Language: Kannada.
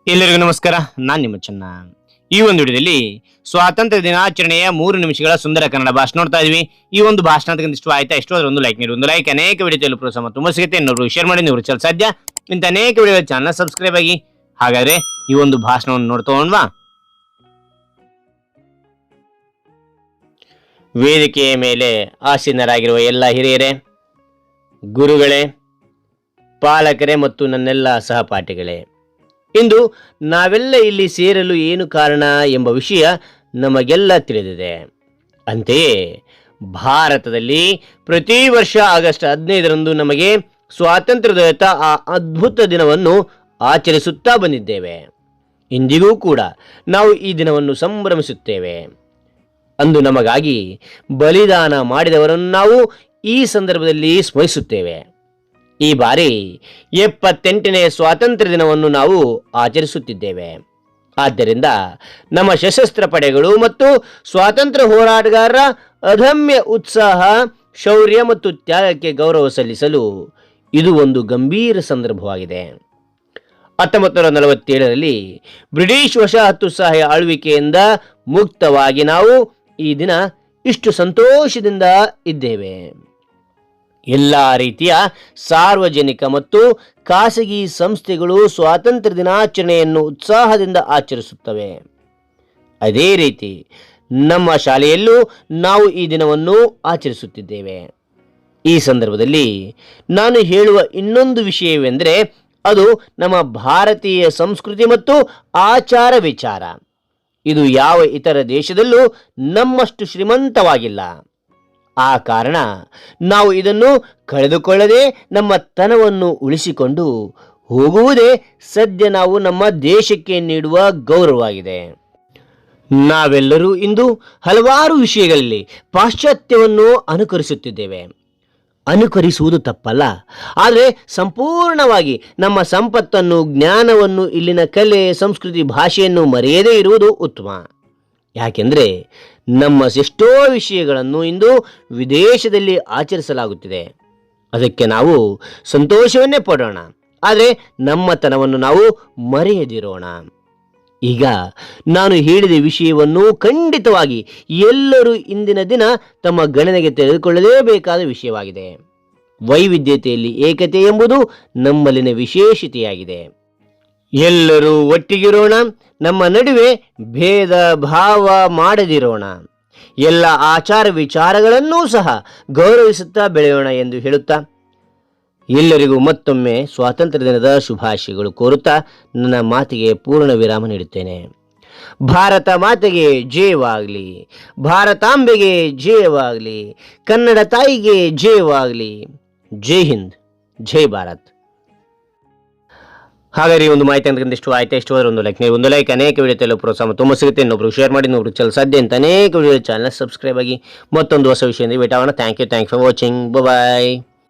ಎಲ್ಲರಿಗೂ ನಮಸ್ಕಾರ. ನಾನು ನಿಮ್ಮ ಚೆನ್ನ. ಈ ಒಂದು ವಿಡಿಯೋದಲ್ಲಿ ಸ್ವಾತಂತ್ರ್ಯ ದಿನಾಚರಣೆಯ 3 ನಿಮಿಷಗಳ ಸುಂದರ ಕನ್ನಡ ಭಾಷಣ ನೋಡ್ತಾ ಇದೀವಿ. ಈ ಒಂದು ಭಾಷಣ ಇಷ್ಟ ಆಯ್ತಾ? ಇಷ್ಟು ಆದ್ರೆ ಒಂದು ಲೈಕ್ ನೀಡಿ. ಒಂದು ಲೈಕ್ ಅನೇಕ ವಿಡಿಯೋ ಪ್ರೋತ್ಸಾಹ ತುಂಬ ಸಿಗುತ್ತೆ. ಇನ್ನೊಬ್ರು ಶೇರ್ ಮಾಡಿ, ನೀವು ಚಲ್ ಸಾಧ್ಯ ಇಂಥ ಅನೇಕ ವಿಡಿಯೋ ಚಾನಲ್ ಸಬ್ಸ್ಕ್ರೈಬ್ ಆಗಿ. ಹಾಗಾದ್ರೆ ಈ ಒಂದು ಭಾಷಣವನ್ನು ನೋಡ್ತೋಣ್ವಾ? ವೇದಿಕೆಯ ಮೇಲೆ ಆಸೀನರಾಗಿರುವ ಎಲ್ಲ ಹಿರಿಯರೇ, ಗುರುಗಳೇ, ಪಾಲಕರೇ ಮತ್ತು ನನ್ನೆಲ್ಲ ಸಹಪಾಠಿಗಳೇ, ಇಂದು ನಾವೆಲ್ಲ ಇಲ್ಲಿ ಸೇರಲು ಏನು ಕಾರಣ ಎಂಬ ವಿಷಯ ನಮಗೆಲ್ಲ ತಿಳಿದಿದೆ. ಅಂತೆಯೇ ಭಾರತದಲ್ಲಿ ಪ್ರತಿ ವರ್ಷ ಆಗಸ್ಟ್ 15ರಂದು ನಮಗೆ ಸ್ವಾತಂತ್ರ್ಯ ದೊರೆತ ಆ ಅದ್ಭುತ ದಿನವನ್ನು ಆಚರಿಸುತ್ತಾ ಬಂದಿದ್ದೇವೆ. ಇಂದಿಗೂ ಕೂಡ ನಾವು ಈ ದಿನವನ್ನು ಸಂಭ್ರಮಿಸುತ್ತೇವೆ. ಅಂದು ನಮಗಾಗಿ ಬಲಿದಾನ ಮಾಡಿದವರನ್ನು ನಾವು ಈ ಸಂದರ್ಭದಲ್ಲಿ ಸ್ಮರಿಸುತ್ತೇವೆ. ಈ ಬಾರಿ 78ನೇ ಸ್ವಾತಂತ್ರ್ಯ ದಿನವನ್ನು ನಾವು ಆಚರಿಸುತ್ತಿದ್ದೇವೆ. ಆದ್ದರಿಂದ ನಮ್ಮ ಸಶಸ್ತ್ರ ಪಡೆಗಳು ಮತ್ತು ಸ್ವಾತಂತ್ರ್ಯ ಹೋರಾಟಗಾರರ ಅದಮ್ಯ ಉತ್ಸಾಹ, ಶೌರ್ಯ ಮತ್ತು ತ್ಯಾಗಕ್ಕೆ ಗೌರವ ಸಲ್ಲಿಸಲು ಇದು ಒಂದು ಗಂಭೀರ ಸಂದರ್ಭವಾಗಿದೆ. 1947ರಲ್ಲಿ ಬ್ರಿಟಿಷ್ ವಸಾಹತುಶಾಹಿ ಆಳ್ವಿಕೆಯಿಂದ ಮುಕ್ತವಾಗಿ ನಾವು ಈ ದಿನ ಇಷ್ಟು ಸಂತೋಷದಿಂದ ಇದ್ದೇವೆ. ಎಲ್ಲ ರೀತಿಯ ಸಾರ್ವಜನಿಕ ಮತ್ತು ಖಾಸಗಿ ಸಂಸ್ಥೆಗಳು ಸ್ವಾತಂತ್ರ್ಯ ದಿನಾಚರಣೆಯನ್ನು ಉತ್ಸಾಹದಿಂದ ಆಚರಿಸುತ್ತವೆ. ಅದೇ ರೀತಿ ನಮ್ಮ ಶಾಲೆಯಲ್ಲೂ ನಾವು ಈ ದಿನವನ್ನು ಆಚರಿಸುತ್ತಿದ್ದೇವೆ. ಈ ಸಂದರ್ಭದಲ್ಲಿ ನಾನು ಹೇಳುವ ಇನ್ನೊಂದು ವಿಷಯವೆಂದರೆ ಅದು ನಮ್ಮ ಭಾರತೀಯ ಸಂಸ್ಕೃತಿ ಮತ್ತು ಆಚಾರ ವಿಚಾರ. ಇದು ಯಾವ ಇತರ ದೇಶದಲ್ಲೂ ನಮ್ಮಷ್ಟು ಶ್ರೀಮಂತವಾಗಿಲ್ಲ. ಆ ಕಾರಣ ನಾವು ಇದನ್ನು ಕಳೆದುಕೊಳ್ಳದೆ ನಮ್ಮ ತನವನ್ನು ಉಳಿಸಿಕೊಂಡು ಹೋಗುವುದೇ ಸದ್ಯ ನಾವು ನಮ್ಮ ದೇಶಕ್ಕೆ ನೀಡುವ ಗೌರವವಾಗಿದೆ. ನಾವೆಲ್ಲರೂ ಇಂದು ಹಲವಾರು ವಿಷಯಗಳಲ್ಲಿ ಪಾಶ್ಚಾತ್ಯವನ್ನು ಅನುಕರಿಸುತ್ತಿದ್ದೇವೆ. ಅನುಕರಿಸುವುದು ತಪ್ಪಲ್ಲ, ಆದರೆ ಸಂಪೂರ್ಣವಾಗಿ ನಮ್ಮ ಸಂಪತ್ತನ್ನು, ಜ್ಞಾನವನ್ನು, ಇಲ್ಲಿನ ಕಲೆ, ಸಂಸ್ಕೃತಿ, ಭಾಷೆಯನ್ನು ಮರೆಯದೇ ಇರುವುದು ಉತ್ತಮ. ಯಾಕೆಂದರೆ ನಮ್ಮ ಎಷ್ಟೋ ವಿಷಯಗಳನ್ನು ಇಂದು ವಿದೇಶದಲ್ಲಿ ಆಚರಿಸಲಾಗುತ್ತಿದೆ. ಅದಕ್ಕೆ ನಾವು ಸಂತೋಷವನ್ನೇ ಪಡೋಣ, ಆದರೆ ನಮ್ಮತನವನ್ನು ನಾವು ಮರೆಯದಿರೋಣ. ಈಗ ನಾನು ಹೇಳಿದ ವಿಷಯವನ್ನು ಖಂಡಿತವಾಗಿ ಎಲ್ಲರೂ ಇಂದಿನ ದಿನ ತಮ್ಮ ಗಣನೆಗೆ ತೆಗೆದುಕೊಳ್ಳಲೇಬೇಕಾದ ವಿಷಯವಾಗಿದೆ. ವೈವಿಧ್ಯತೆಯಲ್ಲಿ ಏಕತೆ ಎಂಬುದು ನಮ್ಮಲ್ಲಿನ ವಿಶೇಷತೆಯಾಗಿದೆ. ಎಲ್ಲರೂ ಒಟ್ಟಿಗಿರೋಣ, ನಮ್ಮ ನಡುವೆ ಭೇದ ಭಾವ ಮಾಡದಿರೋಣ, ಎಲ್ಲ ಆಚಾರ ವಿಚಾರಗಳನ್ನೂ ಸಹ ಗೌರವಿಸುತ್ತಾ ಬೆಳೆಯೋಣ ಎಂದು ಹೇಳುತ್ತಾ ಎಲ್ಲರಿಗೂ ಮತ್ತೊಮ್ಮೆ ಸ್ವಾತಂತ್ರ್ಯ ದಿನದ ಶುಭಾಶಯಗಳು ಕೋರುತ್ತಾ ನನ್ನ ಮಾತಿಗೆ ಪೂರ್ಣ ವಿರಾಮ ನೀಡುತ್ತೇನೆ. ಭಾರತ ಮಾತೆಗೆ ಜಯವಾಗಲಿ, ಭಾರತಾಂಬೆಗೆ ಜಯವಾಗಲಿ, ಕನ್ನಡ ತಾಯಿಗೆ ಜಯವಾಗಲಿ. ಜೈ ಹಿಂದ್, ಜೈ ಭಾರತ್. ಹಾಗಾದ್ರೆ ಈ ಒಂದು ಮಾಹಿತಿ ಅಂತ ಇಷ್ಟು ಆಯ್ತಾ? ಇಷ್ಟು ಹೋದ್ರೆ ಒಂದು ಲೈಕ್ ಅನೇಕ ವಿಡಿಯೋ ಪ್ರೋತ್ಸಾಹ ತುಂಬ ಸಿಗುತ್ತೆ. ಇನ್ನೊಬ್ರು ಶೇರ್ ಮಾಡಿ, ಇನ್ನೊಬ್ರು ಚಲ್ ಸಾಧ್ಯ ಅಂತ ಅನೇಕ ವಿಡಿಯೋ ಚಾನಲ್ ಸಬ್ಸ್ಕ್ರೈಬ್ ಆಗಿ. ಮತ್ತೊಂದು ಹೊಸ ವಿಷಯದಿಂದ ಭೇಟಾಗೋಣ. Thank you for watching. Bye.